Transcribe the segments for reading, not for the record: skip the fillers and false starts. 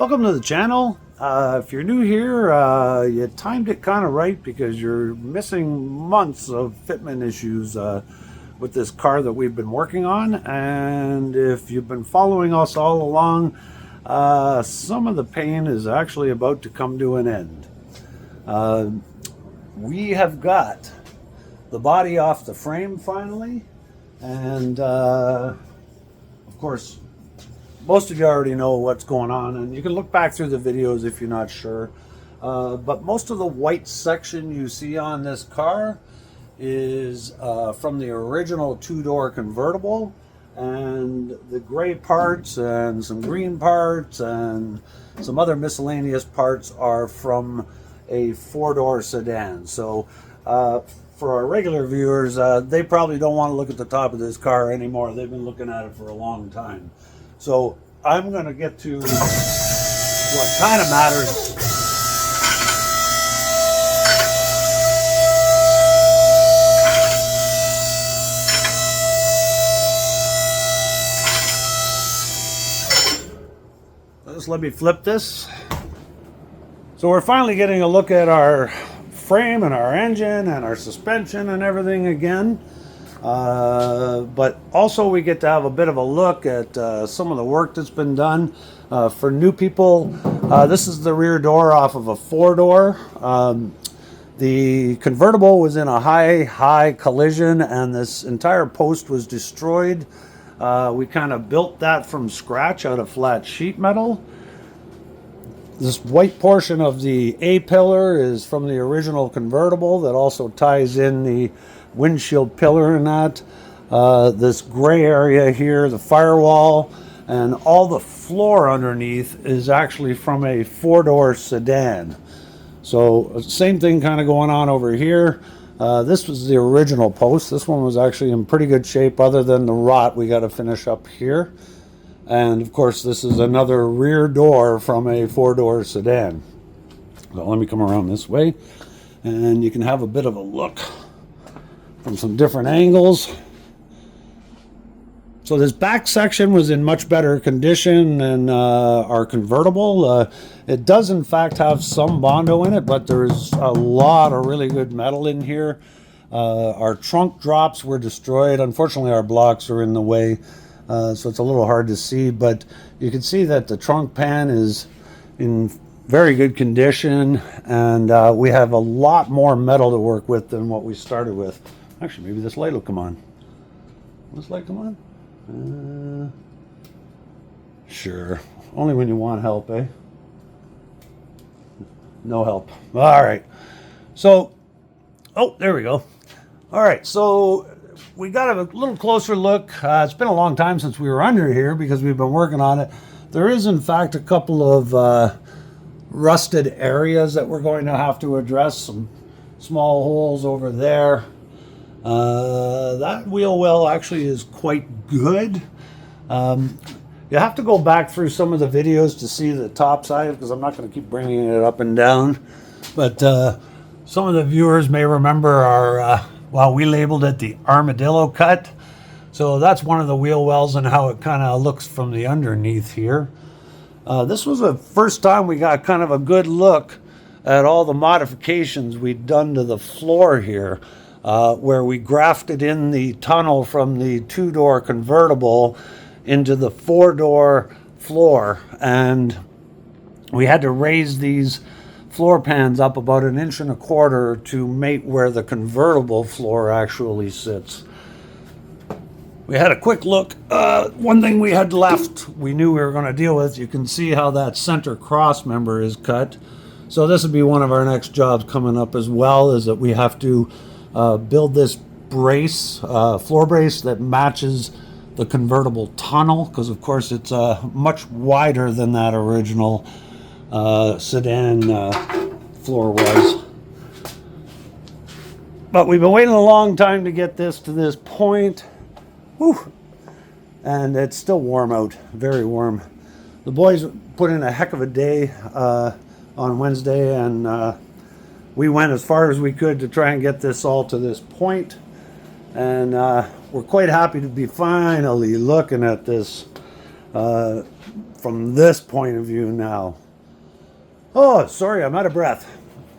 Welcome to the channel. If you're new here, you timed it kind of right because you're missing months of fitment issues with this car that we've been working on. And if you've been following us all along, some of the pain is actually about to come to an end. We have got the body off the frame finally, and of course most of you already know what's going on, and you can look back through the videos if you're not sure. But most of the white section you see on this car is from the original two-door convertible, and the gray parts and some green parts and some other miscellaneous parts are from a four-door sedan. So for our regular viewers, they probably don't want to look at the top of this car anymore. They've been looking at it for a long time. So I'm going to get to what kind of matters. Just let me flip this. So we're finally getting a look at our frame and our engine and our suspension and everything again. But also we get to have a bit of a look at some of the work that's been done. For new people, this is the rear door off of a four-door. The convertible was in a high collision, and this entire post was destroyed. We kind of built that from scratch out of flat sheet metal. This white portion of the A-pillar is from the original convertible that also ties in the windshield pillar and that. This gray area here, the firewall, and all the floor underneath is actually from a four-door sedan. So same thing kind of going on over here. This was the original post. This one was actually in pretty good shape other than the rot we got to finish up here. And of course this is another rear door from a four-door sedan. So let me come around this way and you can have a bit of a look from some different angles. So this back section was in much better condition than our convertible. It does in fact have some Bondo in it, but there's a lot of really good metal in here. Our trunk drops were destroyed. Unfortunately, our blocks are in the way, so it's a little hard to see, but you can see that the trunk pan is in very good condition, and we have a lot more metal to work with than what we started with. Actually, maybe this light will come on. Will this light come on? Sure. Only when you want help, eh? No help. All right. So, oh, there we go. All right. So we got a little closer look. It's been a long time since we were under here because we've been working on it. There is, in fact, a couple of rusted areas that we're going to have to address. Some small holes over there. That wheel well actually is quite good. You have to go back through some of the videos to see the top side because I'm not going to keep bringing it up and down. But some of the viewers may remember our, well, we labeled it the armadillo cut. So that's one of the wheel wells and how it kind of looks from the underneath here. This was the first time we got kind of a good look at all the modifications we'd done to the floor here. Where we grafted in the tunnel from the two-door convertible into the four-door floor, and we had to raise these floor pans up about 1.25 inches to mate where the convertible floor actually sits. We had a quick look. One thing we had left we knew we were going to deal with, you can see how that center cross member is cut. So this would be one of our next jobs coming up as well, is that we have to build this brace, floor brace that matches the convertible tunnel, because of course it's much wider than that original sedan floor was. But we've been waiting a long time to get this to this point. Whew. And it's still warm out, very warm. The boys put in a heck of a day on Wednesday, and we went as far as we could to try and get this all to this point. And we're quite happy to be finally looking at this from this point of view now. Oh, sorry, I'm out of breath.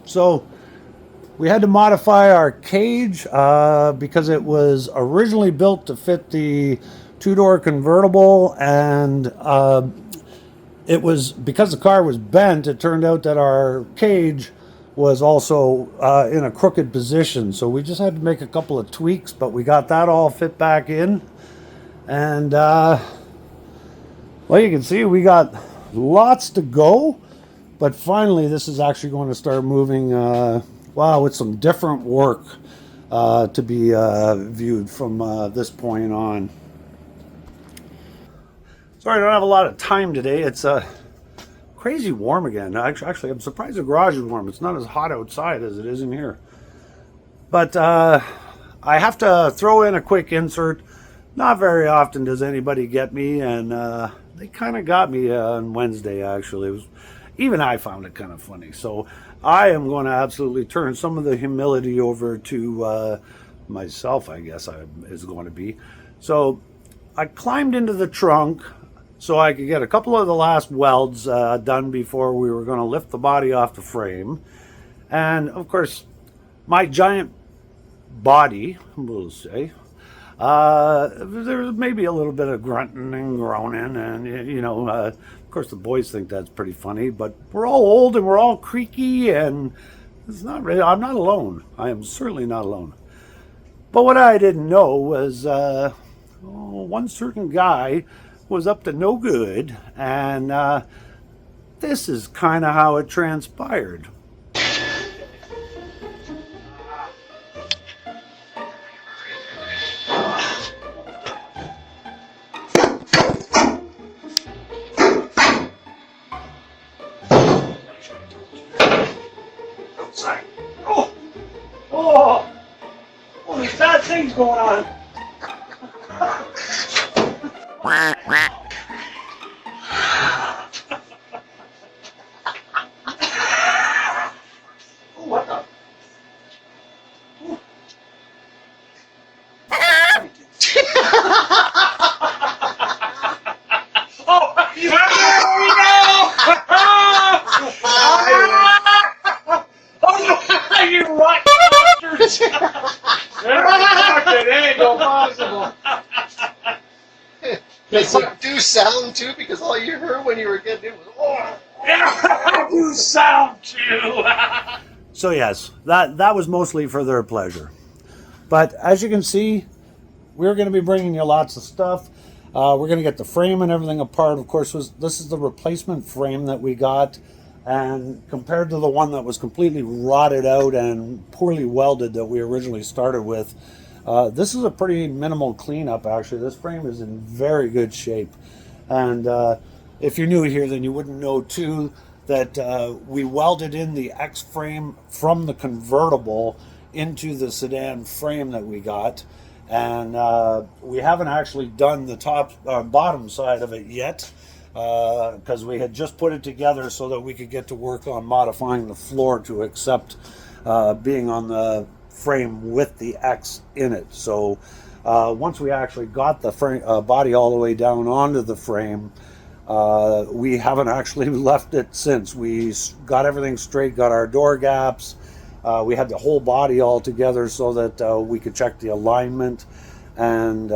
So we had to modify our cage because it was originally built to fit the two-door convertible, and it was because the car was bent. It turned out that our cage was also in a crooked position, so we just had to make a couple of tweaks, but we got that all fit back in. And well, you can see we got lots to go, but finally this is actually going to start moving, wow, with some different work to be viewed from this point on. Sorry, I don't have a lot of time today. It's crazy warm again. Actually, I'm surprised the garage is warm. It's not as hot outside as it is in here. But I have to throw in a quick insert. Not very often does anybody get me, and they kind of got me on Wednesday, actually. Even I found it kind of funny. So I am going to absolutely turn some of the humility over to myself, I guess is going to be. So I climbed into the trunk so I could get a couple of the last welds done before we were going to lift the body off the frame. And of course, my giant body, we'll say, there's maybe a little bit of grunting and groaning, and you know, of course the boys think that's pretty funny, but we're all old and we're all creaky, and it's not really, I'm not alone. I am certainly not alone. But what I didn't know was one certain guy was up to no good, and this is kind of how it transpired. Outside. Oh, there's bad things going on. What the? Oh, here we go! Oh, you rotten bastards! It ain't no possible. Does it do sound too? Because all you heard when you were getting it was, oh! I do sound too! So yes, that was mostly for their pleasure. But as you can see, we're going to be bringing you lots of stuff. We're going to get the frame and everything apart. Of course, this is the replacement frame that we got. And compared to the one that was completely rotted out and poorly welded that we originally started with, this is a pretty minimal cleanup, actually. This frame is in very good shape. And if you're new here, then you wouldn't know, too, that we welded in the X frame from the convertible into the sedan frame that we got. And we haven't actually done the top bottom side of it yet, because we had just put it together so that we could get to work on modifying the floor to accept being on the frame with the X in it. So once we actually got the frame, body all the way down onto the frame, we haven't actually left it since. We got everything straight, got our door gaps. We had the whole body all together so that we could check the alignment, and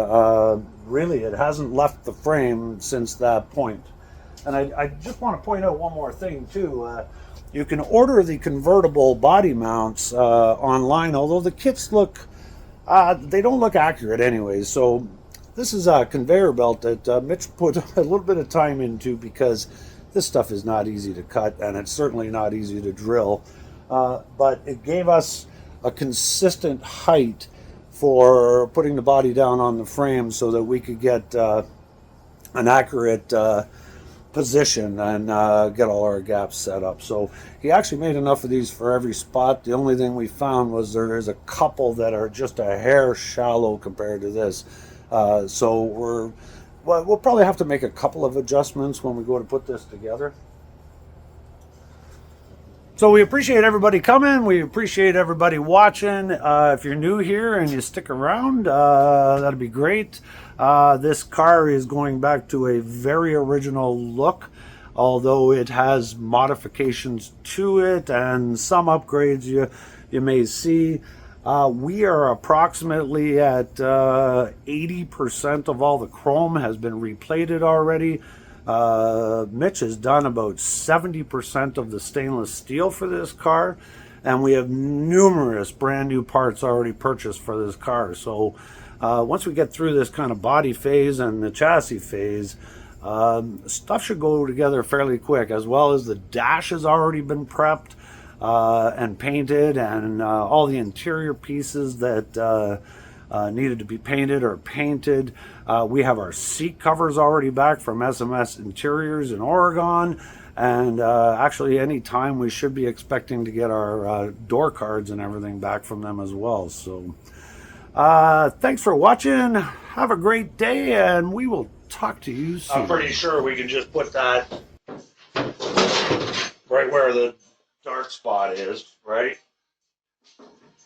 really it hasn't left the frame since that point. And I just want to point out one more thing too. You can order the convertible body mounts online, although the kits look, they don't look accurate anyways. So this is a conveyor belt that Mitch put a little bit of time into, because this stuff is not easy to cut, and it's certainly not easy to drill. But it gave us a consistent height for putting the body down on the frame so that we could get an accurate position and get all our gaps set up. So he actually made enough of these for every spot. The only thing we found was there's a couple that are just a hair shallow compared to this. So we'll probably have to make a couple of adjustments when we go to put this together. So we appreciate everybody coming. We appreciate everybody watching. If you're new here and you stick around, that'd be great. This car is going back to a very original look, although it has modifications to it and some upgrades you may see. We are approximately at 80% of all the chrome has been replated already. Mitch has done about 70% of the stainless steel for this car, and we have numerous brand new parts already purchased for this car. So once we get through this kind of body phase and the chassis phase, stuff should go together fairly quick, as well as the dash has already been prepped and painted, and all the interior pieces that needed to be painted or painted. We have our seat covers already back from SMS Interiors in Oregon, and actually any time we should be expecting to get our door cards and everything back from them as well. So thanks for watching. Have a great day, and we will talk to you soon. I'm pretty sure we can just put that right where the dark spot is, right?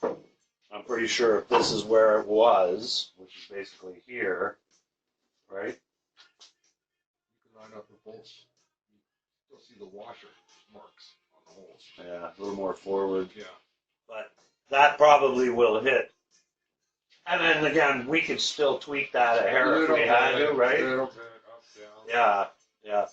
I'm pretty sure if this is where it was, which is basically here, right? You can line up the bolts. You'll see the washer marks on the holes. Yeah, a little more forward. Yeah. But that probably will hit. And then again, we could still tweak that a hair if we had to, right? Little bit, up, down. Yeah, yeah.